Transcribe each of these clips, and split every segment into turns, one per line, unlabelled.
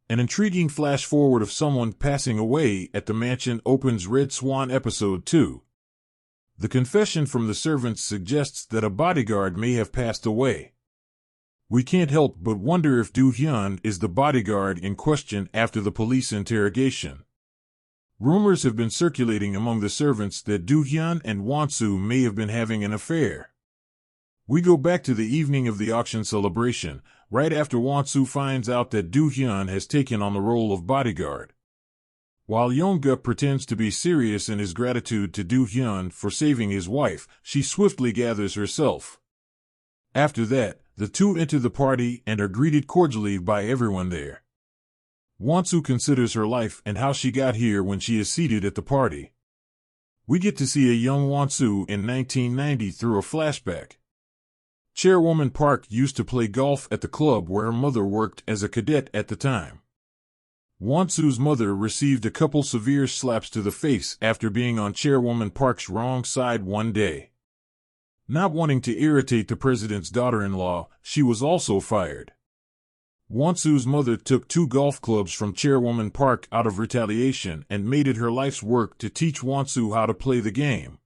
An intriguing flash-forward of someone passing away at the mansion opens Red Swan Episode 2. The confession from the servants suggests that a bodyguard may have passed away. We can't help but wonder if Do-hyun is the bodyguard in question after the police interrogation. Rumors have been circulating among the servants that Do-hyun and Won-soo may have been having an affair. We go back to the evening of the auction celebration, right after Won-soo finds out that Do-hyun has taken on the role of bodyguard. While Yeonguk pretends to be serious in his gratitude to Do-hyun for saving his wife, she swiftly gathers herself. After that, the two enter the party and are greeted cordially by everyone there. Won-soo considers her life and how she got here when she is seated at the party. We get to see a young Won-soo in 1990 through a flashback. Chairwoman Park used to play golf at the club where her mother worked as a cadet at the time. Won-soo's mother received a couple severe slaps to the face after being on Chairwoman Park's wrong side one day. Not wanting to irritate the president's daughter-in-law, she was also fired. Won-soo's mother took 2 golf clubs from Chairwoman Park out of retaliation and made it her life's work to teach Won-soo how to play the game.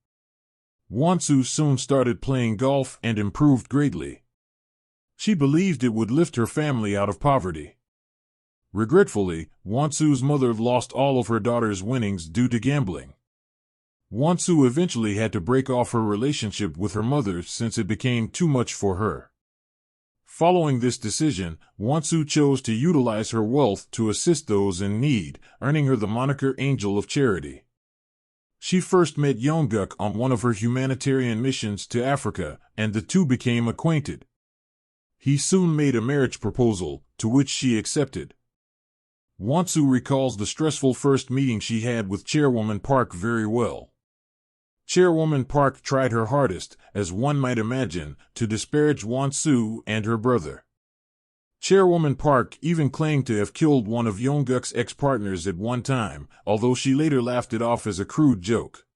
Won-soo soon started playing golf and improved greatly. She believed it would lift her family out of poverty. Regretfully, Won-soo's mother lost all of her daughter's winnings due to gambling. Won-soo eventually had to break off her relationship with her mother since it became too much for her. Following this decision, Won-soo chose to utilize her wealth to assist those in need, earning her the moniker Angel of Charity. She first met Yeonguk on one of her humanitarian missions to Africa, and the two became acquainted. He soon made a marriage proposal, to which she accepted. Won-soo recalls the stressful first meeting she had with Chairwoman Park very well. Chairwoman Park tried her hardest, as one might imagine, to disparage Won-soo and her brother. Chairwoman Park even claimed to have killed one of Yeonguk's ex-partners at one time, although she later laughed it off as a crude joke.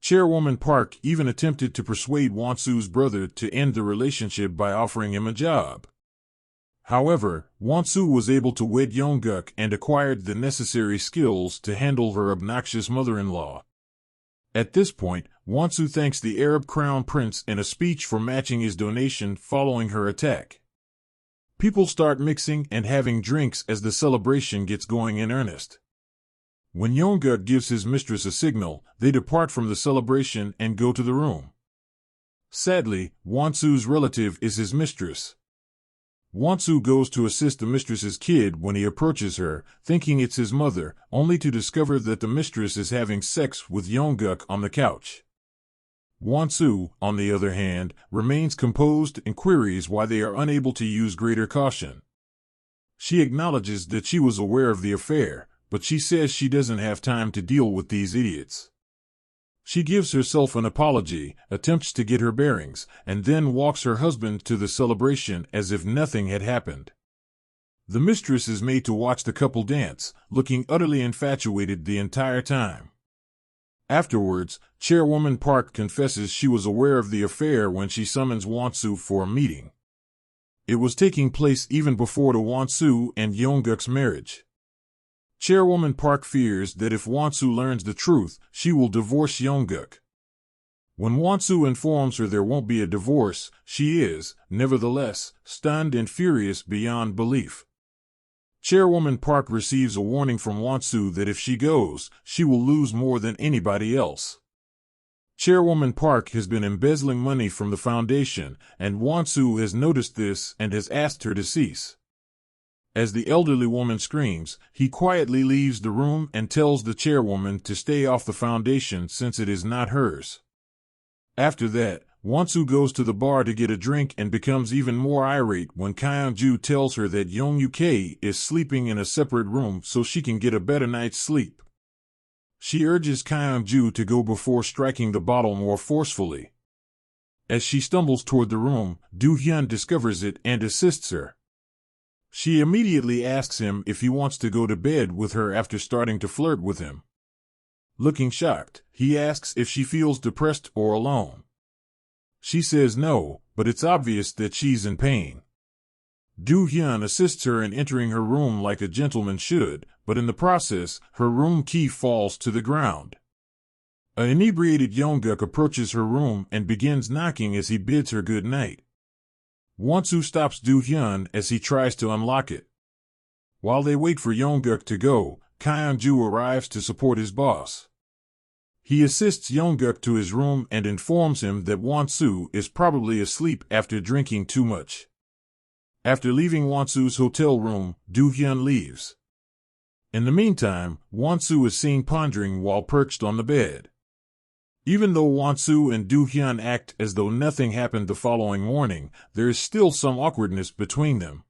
Chairwoman Park even attempted to persuade Won-soo's brother to end the relationship by offering him a job. However, Won-soo was able to wed Yeonguk and acquired the necessary skills to handle her obnoxious mother-in-law. At this point, Won-soo thanks the Arab crown prince in a speech for matching his donation following her attack. People start mixing and having drinks as the celebration gets going in earnest. When Yeonguk gives his mistress a signal, they depart from the celebration and go to the room. Sadly, Won-soo's relative is his mistress. Won-soo goes to assist the mistress's kid when he approaches her, thinking it's his mother, only to discover that the mistress is having sex with Yeonguk on the couch. Won-soo, on the other hand, remains composed and queries why they are unable to use greater caution. She acknowledges that she was aware of the affair, but she says she doesn't have time to deal with these idiots. She gives herself an apology, attempts to get her bearings, and then walks her husband to the celebration as if nothing had happened. The mistress is made to watch the couple dance, looking utterly infatuated the entire time. Afterwards, Chairwoman Park confesses she was aware of the affair when she summons Won-soo for a meeting. It was taking place even before the Won-soo and Yeonguk's marriage. Chairwoman Park fears that if Won-soo learns the truth, she will divorce Yeonguk. When Won-soo informs her there won't be a divorce, she is, nevertheless, stunned and furious beyond belief. Chairwoman Park receives a warning from Won-soo that if she goes, she will lose more than anybody else. Chairwoman Park has been embezzling money from the foundation, and Won-soo has noticed this and has asked her to cease. As the elderly woman screams, he quietly leaves the room and tells the chairwoman to stay off the foundation since it is not hers. After that, Won-soo goes to the bar to get a drink and becomes even more irate when Kyung-ju tells her that Yeong-uk is sleeping in a separate room so she can get a better night's sleep. She urges Kyung-ju to go before striking the bottle more forcefully. As she stumbles toward the room, Do-hyun discovers it and assists her. She immediately asks him if he wants to go to bed with her after starting to flirt with him. Looking shocked, he asks if she feels depressed or alone. She says no, but it's obvious that she's in pain. Do-hyun assists her in entering her room like a gentleman should, but in the process, her room key falls to the ground. An inebriated Younguk approaches her room and begins knocking as he bids her good night. Wonsu stops Do-hyun as he tries to unlock it. While they wait for Younguk to go, Kyung-ju arrives to support his boss. He assists Younguk to his room and informs him that Wonsu is probably asleep after drinking too much. After leaving Wonsu's hotel room, Do-hyun leaves. In the meantime, Wonsu is seen pondering while perched on the bed. Even though Wonsu and Do-hyun act as though nothing happened the following morning, there is still some awkwardness between them.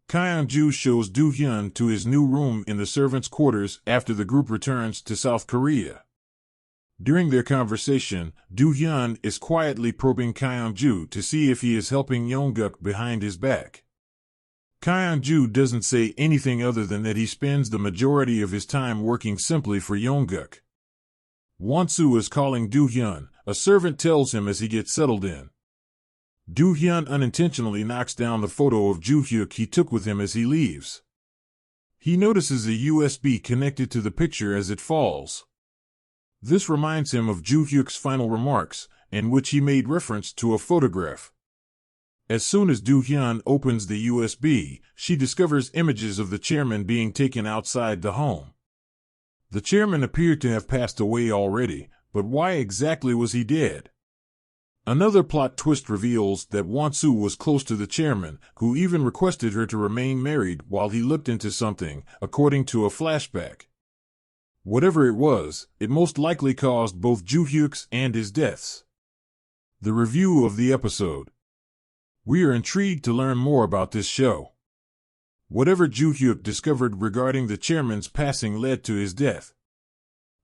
Kyung-ju shows Do-hyun to his new room in the servants' quarters after the group returns to South Korea. During their conversation, Do-hyun is quietly probing Kyung-ju to see if he is helping Younguk behind his back. Kyung-ju doesn't say anything other than that he spends the majority of his time working simply for Younguk. Wonsu is calling Do-hyun, a servant tells him as he gets settled in. Do-hyun unintentionally knocks down the photo of Ju-hyuk he took with him as he leaves. He notices a USB connected to the picture as it falls. This reminds him of Ju-hyuk's final remarks, in which he made reference to a photograph. As soon as Do-hyun opens the USB, she discovers images of the chairman being taken outside the home. The chairman appeared to have passed away already, but why exactly was he dead? Another plot twist reveals that Wonsu was close to the chairman, who even requested her to remain married while he looked into something, according to a flashback. Whatever it was, it most likely caused both Ju-hyuk's and his deaths. The review of the episode. We are intrigued to learn more about this show. Whatever Ju-hyuk discovered regarding the chairman's passing led to his death.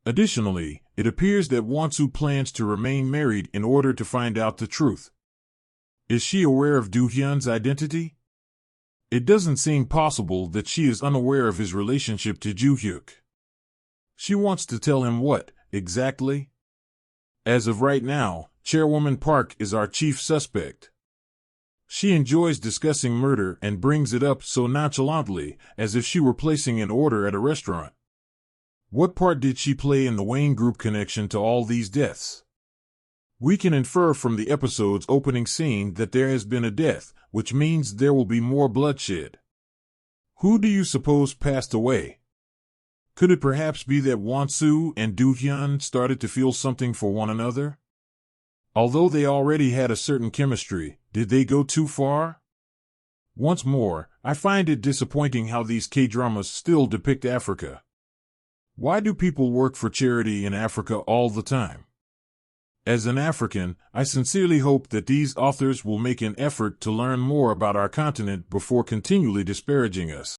Additionally, it appears that Wonsu plans to remain married in order to find out the truth. Is she aware of Do-hyun's identity? It doesn't seem possible that she is unaware of his relationship to Ju-hyuk. She wants to tell him what, exactly? As of right now, Chairwoman Park is our chief suspect. She enjoys discussing murder and brings it up so nonchalantly, as if she were placing an order at a restaurant. What part did she play in the Wayne Group connection to all these deaths? We can infer from the episode's opening scene that there has been a death, which means there will be more bloodshed. Who do you suppose passed away? Could it perhaps be that Wonsu and Do-hyun started to feel something for one another? Although they already had a certain chemistry, did they go too far? Once more, I find it disappointing how these K-dramas still depict Africa. Why do people work for charity in Africa all the time? As an African, I sincerely hope that these authors will make an effort to learn more about our continent before continually disparaging us.